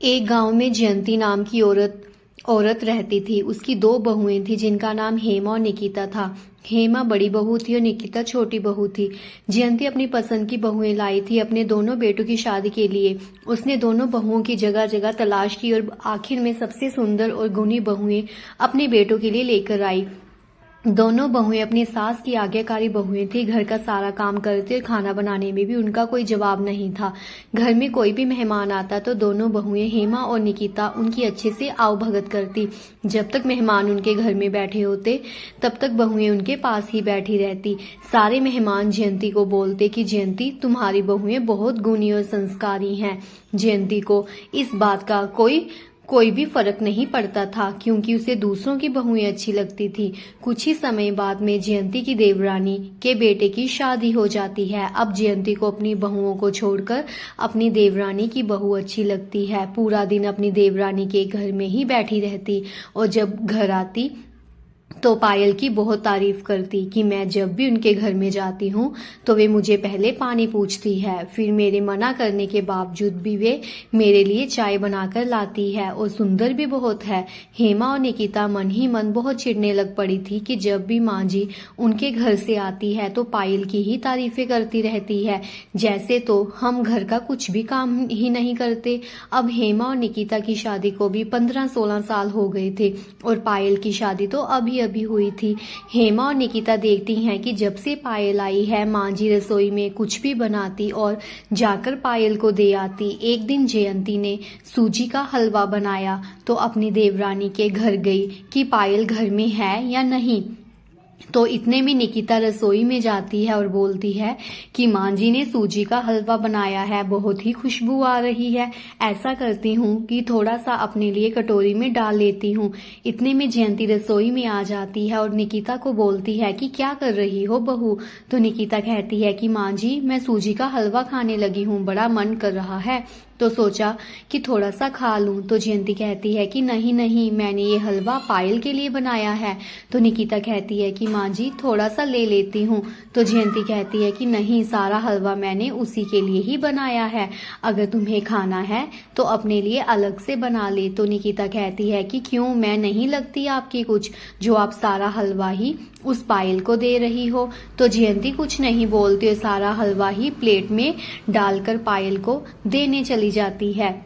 एक गांव में जयंती नाम की औरत रहती थी। उसकी दो बहुएं थी जिनका नाम हेमा और निकिता था। हेमा बड़ी बहू थी और निकिता छोटी बहू थी। जयंती अपनी पसंद की बहुएं लाई थी अपने दोनों बेटों की शादी के लिए। उसने दोनों बहुओं की जगह जगह तलाश की और आखिर में सबसे सुंदर और गुणी बहुएं अपने बेटों के लिए लेकर आई। दोनों बहुएं अपनी सास की आज्ञाकारी बहुएं थी। घर का सारा काम करती और खाना बनाने में भी उनका कोई जवाब नहीं था। घर में कोई भी मेहमान आता तो दोनों बहुएं हेमा और निकिता उनकी अच्छे से आवभगत करती। जब तक मेहमान उनके घर में बैठे होते तब तक बहुएं उनके पास ही बैठी रहती। सारे मेहमान जयंती को बोलते कि जयंती, तुम्हारी बहुएं बहुत गुणी और संस्कारी हैं। जयंती को इस बात का कोई भी फर्क नहीं पड़ता था, क्योंकि उसे दूसरों की बहुएं अच्छी लगती थी। कुछ ही समय बाद में जयंती की देवरानी के बेटे की शादी हो जाती है। अब जयंती को अपनी बहुओं को छोड़कर अपनी देवरानी की बहू अच्छी लगती है। पूरा दिन अपनी देवरानी के घर में ही बैठी रहती और जब घर आती तो पायल की बहुत तारीफ करती कि मैं जब भी उनके घर में जाती हूँ तो वे मुझे पहले पानी पूछती है, फिर मेरे मना करने के बावजूद भी वे मेरे लिए चाय बनाकर लाती है और सुंदर भी बहुत है। हेमा और निकिता मन ही मन बहुत चिढ़ने लग पड़ी थी कि जब भी माँ जी उनके घर से आती है तो पायल की ही तारीफें करती रहती है, जैसे तो हम घर का कुछ भी काम ही नहीं करते। अब हेमा और निकिता की शादी को भी 15-16 साल हो गए थे और पायल की शादी तो अभी अभी हुई थी। हेमा और निकिता देखती हैं कि जब से पायल आई है माँ जी रसोई में कुछ भी बनाती और जाकर पायल को दे आती। एक दिन जयंती ने सूजी का हलवा बनाया तो अपनी देवरानी के घर गई कि पायल घर में है या नहीं। तो इतने में निकिता रसोई में जाती है और बोलती है कि माँ जी ने सूजी का हलवा बनाया है, बहुत ही खुशबू आ रही है। ऐसा करती हूँ कि थोड़ा सा अपने लिए कटोरी में डाल लेती हूँ। इतने में जयंती रसोई में आ जाती है और निकिता को बोलती है कि क्या कर रही हो बहू। तो निकिता कहती है कि माँ जी, मैं सूजी का हलवा खाने लगी हूँ, बड़ा मन कर रहा है तो सोचा कि थोड़ा सा खा लूं। तो जयंती कहती है कि नहीं नहीं, मैंने ये हलवा पायल के लिए बनाया है। तो निकिता कहती है कि माँ जी थोड़ा सा ले लेती हूँ। तो जयंती कहती है कि नहीं, सारा हलवा मैंने उसी के लिए ही बनाया है, अगर तुम्हें खाना है तो अपने लिए अलग से बना ले। तो निकिता कहती है कि क्यों, मैं नहीं लगती आपकी कुछ जो आप सारा हलवा ही उस पायल को दे रही हो। तो जयंती कुछ नहीं बोलती और सारा हलवा ही प्लेट में डालकर पायल को देने चली जाती है।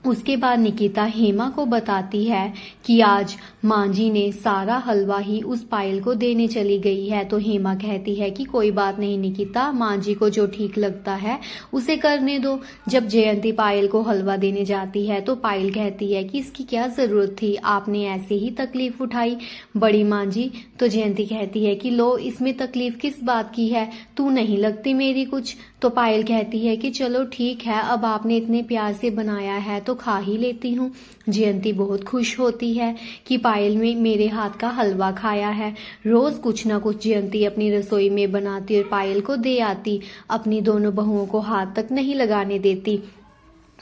उसके बाद निकिता हेमा को बताती है कि आज माँ जी ने सारा हलवा ही उस पायल को देने चली गई है। तो हेमा कहती है कि कोई बात नहीं निकिता, माँ जी को जो ठीक लगता है उसे करने दो। जब जयंती पायल को हलवा देने जाती है तो पायल कहती है कि इसकी क्या जरूरत थी, आपने ऐसे ही तकलीफ उठाई बड़ी माँ जी। तो जयंती कहती है कि लो, इसमें तकलीफ किस बात की है, तू नहीं लगती मेरी कुछ। तो पायल कहती है कि चलो ठीक है, अब आपने इतने प्यार से बनाया है तो खा ही लेती हूँ। जयंती बहुत खुश होती है कि पायल में मेरे हाथ का हलवा खाया है। रोज कुछ ना कुछ जयंती अपनी रसोई में बनाती और पायल को दे आती, अपनी दोनों बहुओं को हाथ तक नहीं लगाने देती।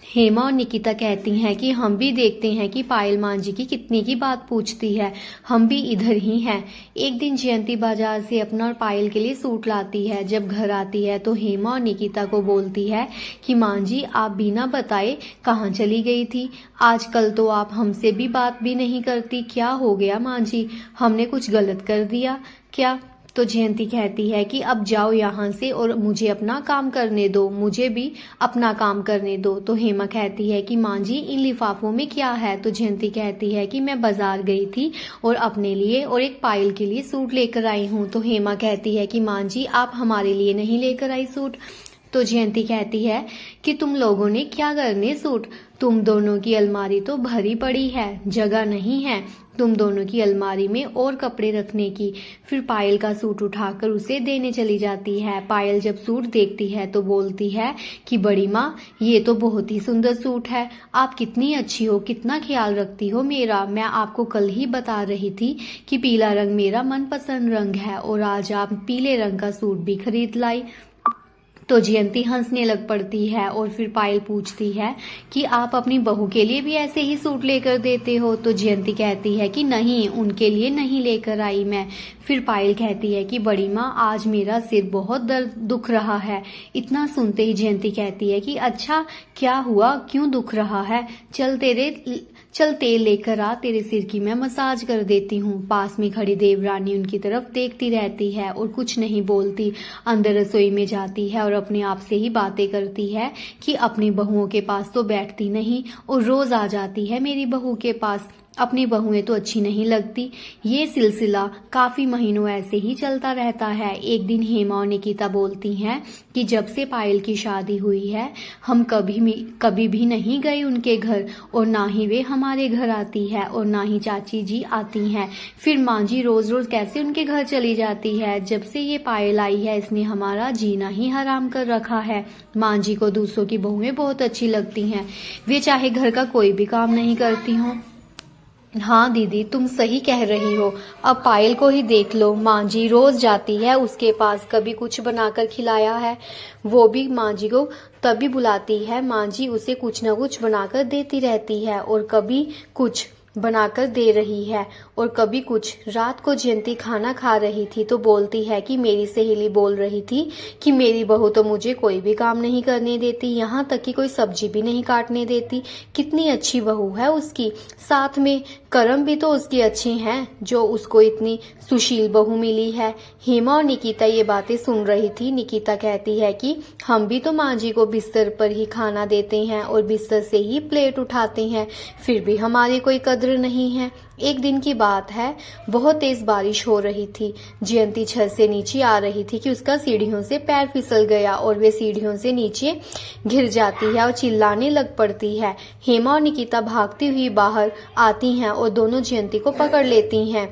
हेमा और निकिता कहती हैं कि हम भी देखते हैं कि पायल माँ जी की कितनी की बात पूछती है, हम भी इधर ही हैं। एक दिन जयंती बाजार से अपना और पायल के लिए सूट लाती है। जब घर आती है तो हेमा और निकिता को बोलती है कि माँ जी, आप बिना बताए कहाँ चली गई थी, आजकल तो आप हमसे भी बात भी नहीं करती, क्या हो गया माँ जी, हमने कुछ गलत कर दिया क्या। तो जयंती कहती है कि अब जाओ यहाँ से और मुझे अपना काम करने दो, मुझे भी अपना काम करने दो। तो हेमा कहती है कि माँ जी, इन लिफाफों में क्या है। तो जयंती कहती है कि मैं बाजार गई थी और अपने लिए और एक पायल के लिए सूट लेकर आई हूँ। तो हेमा कहती है कि माँ जी, आप हमारे लिए नहीं लेकर आई सूट। तो जयंती कहती है कि तुम लोगों ने क्या करने सूट, तुम दोनों की अलमारी तो भरी पड़ी है, जगह नहीं है तुम दोनों की अलमारी में और कपड़े रखने की। फिर पायल का सूट उठाकर उसे देने चली जाती है। पायल जब सूट देखती है तो बोलती है कि बड़ी माँ, ये तो बहुत ही सुंदर सूट है, आप कितनी अच्छी हो, कितना ख्याल रखती हो मेरा। मैं आपको कल ही बता रही थी कि पीला रंग मेरा मनपसंद रंग है और आज आप पीले रंग का सूट भी खरीद लाई। तो जयंती हंसने लग पड़ती है और फिर पायल पूछती है कि आप अपनी बहू के लिए भी ऐसे ही सूट लेकर देते हो। तो जयंती कहती है कि नहीं, उनके लिए नहीं लेकर आई मैं। फिर पायल कहती है कि बड़ी माँ, आज मेरा सिर बहुत दर्द दुख रहा है। इतना सुनते ही जयंती कहती है कि अच्छा, क्या हुआ, क्यों दुख रहा है? चल तेल लेकर आ, तेरे सिर की मैं मसाज कर देती हूँ। पास में खड़ी देवरानी उनकी तरफ देखती रहती है और कुछ नहीं बोलती। अंदर रसोई में जाती है और अपने आप से ही बातें करती है कि अपनी बहुओं के पास तो बैठती नहीं और रोज आ जाती है मेरी बहू के पास। अपनी बहुएं तो अच्छी नहीं लगती। ये सिलसिला काफी महीनों ऐसे ही चलता रहता है। एक दिन हेमा और निकिता बोलती हैं कि जब से पायल की शादी हुई है हम कभी भी नहीं गए उनके घर, और ना ही वे हमारे घर आती है और ना ही चाची जी आती हैं। फिर माँ जी रोज रोज कैसे उनके घर चली जाती है? जब से ये पायल आई है इसने हमारा जीना ही हराम कर रखा है। माँ जी को दूसरों की बहुएं बहुत अच्छी लगती हैं, वे चाहे घर का कोई भी काम नहीं करती हों। हाँ दीदी, तुम सही कह रही हो। अब पायल को ही देख लो, माँ जी रोज जाती है उसके पास, कभी कुछ बनाकर खिलाया है? वो भी माँ जी को तभी बुलाती है, माँ जी उसे कुछ न कुछ बनाकर देती रहती है और कभी कुछ बनाकर दे रही है और कभी कुछ। रात को जयंती खाना खा रही थी तो बोलती है कि मेरी सहेली बोल रही थी कि मेरी बहू तो मुझे कोई भी काम नहीं करने देती, यहाँ तक कि कोई सब्जी भी नहीं काटने देती। कितनी अच्छी बहू है उसकी, साथ में कर्म भी तो उसके अच्छे हैं जो उसको इतनी सुशील बहू मिली है। हेमा और निकिता ये बातें सुन रही थी। निकिता कहती है कि हम भी तो माँ जी को बिस्तर पर ही खाना देते हैं और बिस्तर से ही प्लेट उठाते हैं, फिर भी हमारी कोई कद्र नहीं है। एक दिन की बात है, बहुत तेज बारिश हो रही थी। जयंती छत से नीचे आ रही थी कि उसका सीढ़ियों से पैर फिसल गया और वे सीढ़ियों से नीचे गिर जाती है और चिल्लाने लग पड़ती है। हेमा और निकिता भागती हुई बाहर आती हैं और दोनों जयंती को पकड़ लेती हैं।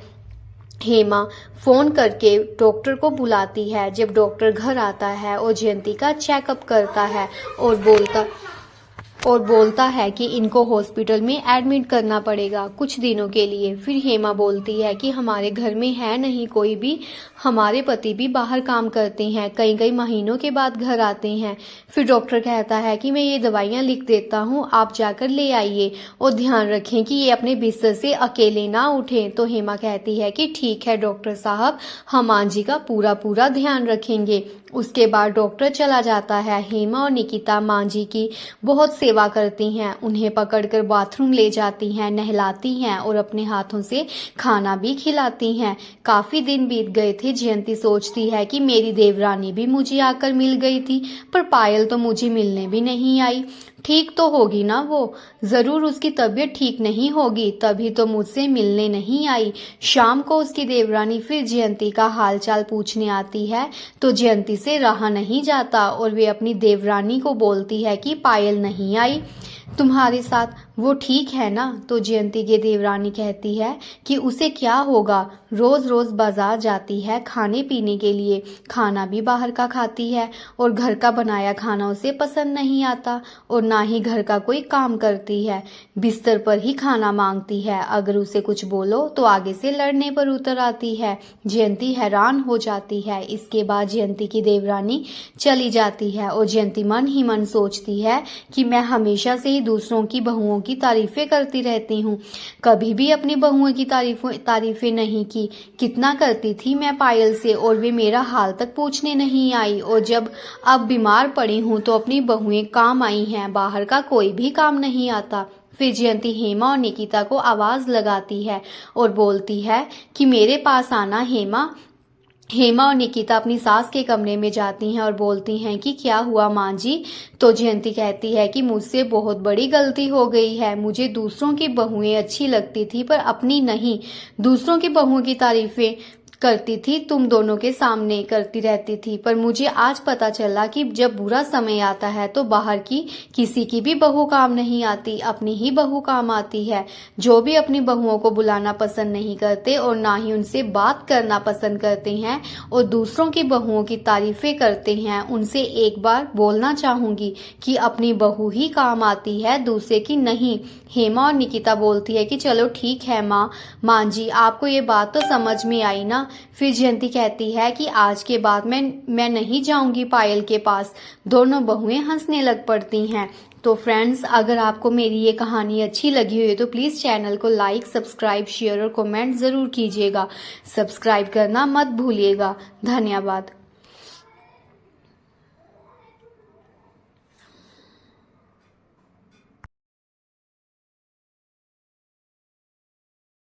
हेमा फोन करके डॉक्टर को बुलाती है। जब डॉक्टर घर आता है और जयंती का चेकअप करता है और बोलता है कि इनको हॉस्पिटल में एडमिट करना पड़ेगा कुछ दिनों के लिए। फिर हेमा बोलती है कि हमारे घर में है नहीं कोई भी, हमारे पति भी बाहर काम करते हैं, कई कई महीनों के बाद घर आते हैं। फिर डॉक्टर कहता है कि मैं ये दवाइयाँ लिख देता हूँ, आप जाकर ले आइए और ध्यान रखें कि ये अपने बिस्तर से अकेले ना उठें। तो हेमा कहती है कि ठीक है डॉक्टर साहब, हम माँ जी का पूरा ध्यान रखेंगे। उसके बाद डॉक्टर चला जाता है। हेमा और निकिता माँ जी की बहुत सेवा करती हैं, उन्हें पकड़कर बाथरूम ले जाती हैं, नहलाती हैं और अपने हाथों से खाना भी खिलाती हैं। काफी दिन बीत गए थे। जयंती सोचती है कि मेरी देवरानी भी मुझे आकर मिल गई थी, पर पायल तो मुझे मिलने भी नहीं आई। ठीक तो होगी ना वो, जरूर उसकी तबीयत ठीक नहीं होगी, तभी तो मुझसे मिलने नहीं आई। शाम को उसकी देवरानी फिर जयंती का हालचाल पूछने आती है तो जयंती से रहा नहीं जाता और वे अपनी देवरानी को बोलती है कि पायल नहीं आई तुम्हारे साथ, वो ठीक है ना? तो जयंती की देवरानी कहती है कि उसे क्या होगा, रोज रोज बाजार जाती है खाने पीने के लिए, खाना भी बाहर का खाती है और घर का बनाया खाना उसे पसंद नहीं आता और ना ही घर का कोई काम करती है, बिस्तर पर ही खाना मांगती है। अगर उसे कुछ बोलो तो आगे से लड़ने पर उतर आती है। जयंती हैरान हो जाती है। इसके बाद जयंती की देवरानी चली जाती है और जयंती मन ही मन सोचती है कि मैं हमेशा से ही दूसरों की बहुओं की तारीफें करती रहती हूँ, कभी भी अपनी बहुओं की तारीफें नहीं की। कितना करती थी मैं पायल से और वे मेरा हाल तक पूछने नहीं आई, और जब अब बीमार पड़ी हूँ तो अपनी बहुएं काम आई हैं, बाहर का कोई भी काम नहीं आता। फिर जयंती हेमा और निकिता को आवाज लगाती है और बोलती है कि मेरे पास आना। हेमा और निकिता अपनी सास के कमरे में जाती हैं और बोलती हैं कि क्या हुआ माँ जी? तो जयंती कहती है कि मुझसे बहुत बड़ी गलती हो गई है, मुझे दूसरों की बहुएं अच्छी लगती थी पर अपनी नहीं। दूसरों की बहुओं की तारीफें करती थी, तुम दोनों के सामने करती रहती थी, पर मुझे आज पता चला कि जब बुरा समय आता है तो बाहर की किसी की भी बहू काम नहीं आती, अपनी ही बहू काम आती है। जो भी अपनी बहुओं को बुलाना पसंद नहीं करते और ना ही उनसे बात करना पसंद करते हैं और दूसरों की बहुओं की तारीफें करते हैं, उनसे एक बार बोलना चाहूंगी कि अपनी बहू ही काम आती है, दूसरे की नहीं। हेमा और निकिता बोलती है कि चलो ठीक है माँ जी, आपको ये बात तो समझ में आई ना, फिर जयंती कहती है कि आज के बाद मैं नहीं जाऊंगी पायल के पास। दोनों बहुएं हंसने लग पड़ती हैं। तो फ्रेंड्स, अगर आपको मेरी ये कहानी अच्छी लगी हो तो प्लीज़ चैनल को लाइक, सब्सक्राइब, शेयर और कमेंट ज़रूर कीजिएगा। सब्सक्राइब करना मत भूलिएगा। धन्यवाद।